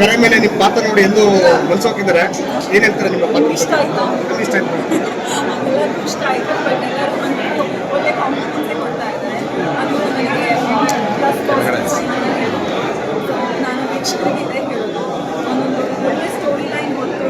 ತೆರೆ ಮೇಲೆ ನಿಮ್ಮ ಪಾತ್ರ ನೋಡಿ ಎಂದು ಮನ್ಸೋಕಿದ್ದಾರೆ. ಏನ್ ಹೇಳ್ತಾರೆ ನಿಮ್ಮ ಪಾತ್ರ? ಇಷ್ಟ ಆಯ್ತು. ಇಷ್ಟ ಆಯ್ತು. ಎಲ್ಲರಿಗೂ ಇಷ್ಟ ಆಯ್ತು. ಬಟ್ ಎಲ್ಲರೂ ಬಂದು ಒಳ್ಳೆ ಕಾಂಪ್ಲಿಮೆಂಟ್ಸ್ ಕೊಡ್ತಾ ಇದ್ದಾರೆ. ಅದು ನನಗೆ ಪ್ಲಸ್ ನಾನು ವೀಕ್ಷಕರಿಗೆ ಹೇಳೋದು, ಒಂದೊಂದು ಒಳ್ಳೆ ಸ್ಟೋರಿ ಲೈನ್ ಗೊತ್ತು,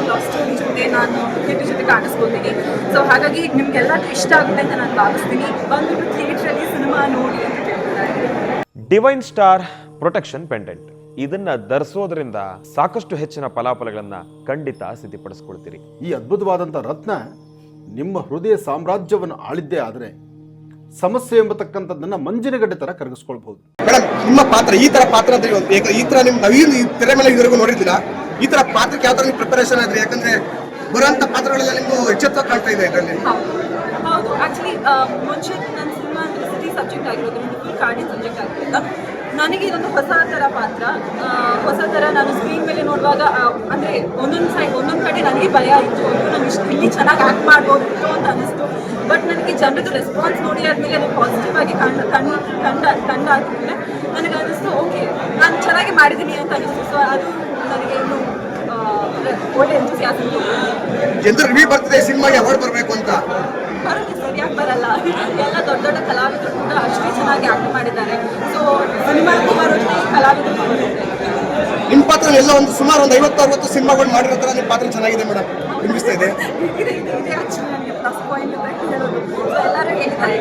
ಲವ್ ಸ್ಟೋರಿ ಜೊತೆ ನಾನು ಕ್ರಿಕೆಟ್ ಜೊತೆ ಕಾಣಿಸ್ಕೊತೀನಿ. ಸೊ ಹಾಗಾಗಿ ನಿಮ್ಗೆಲ್ಲರಿಗೂ ಇಷ್ಟ ಆಗುತ್ತೆ ಅಂತ ನಾನು ಭಾವಿಸ್ತೀನಿ. ಬಂದ್ಬಿಟ್ಟು ಥಿಯೇಟ್ರಲ್ಲಿ ಸಿನಿಮಾ ನೋಡಿ ಅಂತ ಹೇಳ್ತಾ ಇದ್ದೀನಿ. ಡಿವೈನ್ ಸ್ಟಾರ್ ಪ್ರೊಟೆಕ್ಷನ್ ಪೆಂಡೆಂಟ್ ಇದನ್ನ ಧರಿಸೋದ್ರಿಂದ ಸಾಕಷ್ಟು ಹೆಚ್ಚಿನ ಫಲಾಫಲಗಳನ್ನ ಖಂಡಿತ ಸಿದ್ಧಪಡಿಸ್ಕೊಳ್ತೀರಿ. ಈ ಅದ್ಭುತವಾದಂಥ ರತ್ನ ನಿಮ್ಮ ಹೃದಯ ಸಾಮ್ರಾಜ್ಯವನ್ನು ಆಳಿದ್ದೇ ಆದರೆ ಸಮಸ್ಯೆ ಎಂಬತಕ್ಕಂಥದ್ದನ್ನ ಮಂಜಿನಗಡ್ಡೆ ತರ ಕರಗಿಸ್ಕೊಳ್ಬಹುದು. ಮೇಡಮ್, ನಿಮ್ಮ ಪಾತ್ರ ಈ ತರ ಪಾತ್ರ ಅಂದ್ರೆ ಈ ತರ ನಿಮ್ ನವೀನ್ ತೆರೆ ಮೇಲೆ ಇದುವರೆಗೂ ನೋಡಿರ್ಲಿಲ್ಲ. ಈ ತರ ಪಾತ್ರಕ್ಕೆ ಯಾವ ತರ ನೀವು ಪ್ರಿಪರೇಷನ್ ಆದ್ರಿ? ಯಾಕಂದ್ರೆ ಬರುವಂತ ಪಾತ್ರಗಳೆಲ್ಲ ನಿಮ್ಗೆ ಎಚ್ಚೆತ್ತ ಕಾಣ್ತಾ ಇದೆ ಇದರಲ್ಲಿ. ಹೌದು, ಆಕ್ಚುಲಿ ಮುಂಚೆ ನನ್ನ ಸಿನಿಮಾ ಅಂದ್ರೆ ಸಿಟಿ ಸಬ್ಜೆಕ್ಟ್ ಆಗಿರೋದ್ರಿಂದ, ಫುಲ್ ಕಾಡಿನ ಸಬ್ಜೆಕ್ಟ್ ಆಗಿರೋದ್ರಿಂದ ನನಗೆ ಇದೊಂದು ಹೊಸ ಥರ ಪಾತ್ರ, ಹೊಸ ಥರ ನಾನು ಸ್ಕ್ರೀನ್ ಮೇಲೆ ನೋಡುವಾಗ ಅಂದರೆ ಒಂದೊಂದು ಕಡೆ ನನಗೆ ಭಯ ಇತ್ತು, ನಾನು ಇಲ್ಲಿ ಚೆನ್ನಾಗಿ ಆ್ಯಕ್ಟ್ ಮಾಡ್ಬೋದು ಅಂತ ಅನ್ನಿಸ್ತು. ಬಟ್ ನನಗೆ ಜನರದ್ದು ರೆಸ್ಪಾನ್ಸ್ ನೋಡಿ ಆದಮೇಲೆ ಅದು ಪಾಸಿಟಿವ್ ಆಗಿ ಕಂಡಾದ್ಮೇಲೆ ನನಗೆ ಅನ್ನಿಸ್ತು ಓಕೆ ನಾನು ಚೆನ್ನಾಗಿ ಮಾಡಿದ್ದೀನಿ ಅಂತ ಅನ್ನಿಸ್ತು. ಸೊ ಅದು ನನಗೆ ಇನ್ನೂ ಒಳ್ಳೆ ಎಂಥೂಸಿಯಾಸಮ್. ಜನರು ರಿವ್ಯೂ ಬರ್ತಿದೆ ಸಿನಿಮಾಗೆ ಅವಾರ್ಡ್ ಬರಬೇಕು ಅಂತ. ಬರುತ್ತೆ ಸರ್, ಯಾಕೆ ಬರಲ್ಲ? ಎಲ್ಲ ದೊಡ್ಡ ದೊಡ್ಡ ಕಲಾವಿದರು ಕೂಡ ಅಷ್ಟೇ ಚೆನ್ನಾಗಿ ಆಕ್ಟ್ ಮಾಡಿದ್ದಾರೆ. ಸೊ ಸಿನಿಮಾಗೂ ಬರುತ್ತೆ, ಕಲಾವಿದರು ಬರುತ್ತೆ. ನಿಮ್ಮ ಪಾತ್ರ ಎಲ್ಲ ಸುಮಾರು ಒಂದು 50-60 ಸಿನಿಮಾಗಳು ಮಾಡಿರೋ ಥರ ನಿಮ್ಮ ಪಾತ್ರ ಚೆನ್ನಾಗಿದೆ ಮೇಡಮ್, ಬಿಂಬಿಸ್ತಾ ಇದೆ. ಇದೆ ಆಕ್ಚುಲಿ ನನಗೆ ಪ್ಲಸ್ ಪಾಯಿಂಟ್ ಅಂತ ಹೇಳೋದು. ಸೊ ಎಲ್ಲರೂ ಹೇಳ್ತಾರೆ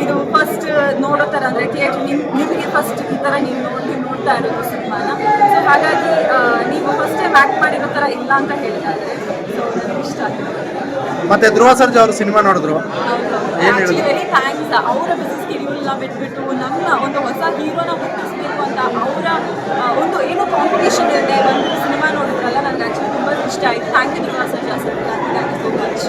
ಇದು ಫಸ್ಟ್ ನೋಡೋ ಥರ ಅಂದರೆ ಥಿಯೇಟ್ರ್ ನಿಮಗೆ ಫಸ್ಟ್ ಈ ಥರ ನೀವು ನೋಡ್ತಾ ಇರೋದು ಸಿನಿಮಾನ. ಸೊ ಹಾಗಾಗಿ ನೀವು ಫಸ್ಟ್ ಟೈಮ್ ಆ್ಯಕ್ಟ್ ಮಾಡಿರೋ ಥರ ಇಲ್ಲ ಅಂತ ಹೇಳ್ತಾ ಇದ್ದಾರೆ. ಸೊ ನನಗೆ ಇಷ್ಟ ಆಗಿದೆ. ಮತ್ತೆ ಧ್ರುವ ಸರ್ಜಾ ಅವರು ಸಿನಿಮಾ ನೋಡಿದ್ರು, ಆಕ್ಚುಲಿ ವೆರಿ ಥ್ಯಾಂಕ್ಸ್. ಅವರ ಬಿಸಿನೆಸ್ ಸ್ಕೆಡ್ಯೂಲ್ನ ಬಿಟ್ಬಿಟ್ಟು ನಮ್ಮ ಒಂದು ಹೊಸ ಹೀರೋನ ಹುಟ್ಟಿಸ್ಬೇಕು ಅಂತ ಅವರ ಒಂದು ಏನೋ ಕಾಂಪಿಟೇಷನ್ ಇದೆ ಒಂದು ಸಿನಿಮಾ ನೋಡಿದ್ರಲ್ಲ, ನನಗೆ ಆಕ್ಚುಲಿ ತುಂಬ ಇಷ್ಟ ಆಯಿತು. Thank you Dhruva Sarja sir, thank you so much.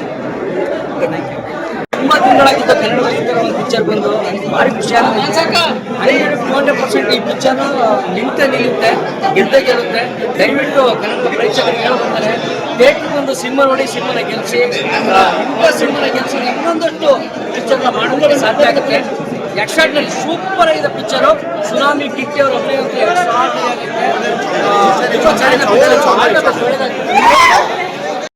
ತುಂಬ ತಿಂಗಳಾಗಿದ್ದ ಕನ್ನಡದಲ್ಲಿ ಈ ಥರ ಒಂದು ಪಿಕ್ಚರ್ ಬಂದು ನನಗೆ ಭಾರಿ ಖುಷಿ ಆಗುತ್ತೆ. 100% ಈ ಪಿಕ್ಚರ್ ನಿಲ್ಲುತ್ತೆ, ಗೆದ್ದೇ ಗೆಲ್ಲುತ್ತೆ. ದಯವಿಟ್ಟು ಕನ್ನಡ ಪ್ರೇಕ್ಷಕರಿಗೆ ಹೇಳ್ತಾರೆ, ಥಿಯೇಟ್ರಿಗೆ ಒಂದು ಸಿನಿಮಾ ನೋಡಿ, ಸಿನಿಮಾನ ಗೆಲ್ಲಿಸಿ, ಇಂಥ ಸಿನಿಮಾನ ಗೆಲ್ಲಿಸಿ ಇನ್ನೊಂದಷ್ಟು ಪಿಕ್ಚರ್ನ ಮಾಡೋದಕ್ಕೆ ಸಾಧ್ಯ ಆಗುತ್ತೆ. ಎಕ್ಸ್ಟ್ರಾಡ್ನರಿ ಸೂಪರ್ ಆಗಿದೆ ಪಿಕ್ಚರು. ಸುನಾಮಿ ಕಿಟ್ಟಿ ಅವರು ಅಭಿನಯ ಎಕ್ಸ್ಟ್ರಾಡ್ನರಿ ಆಗುತ್ತೆ.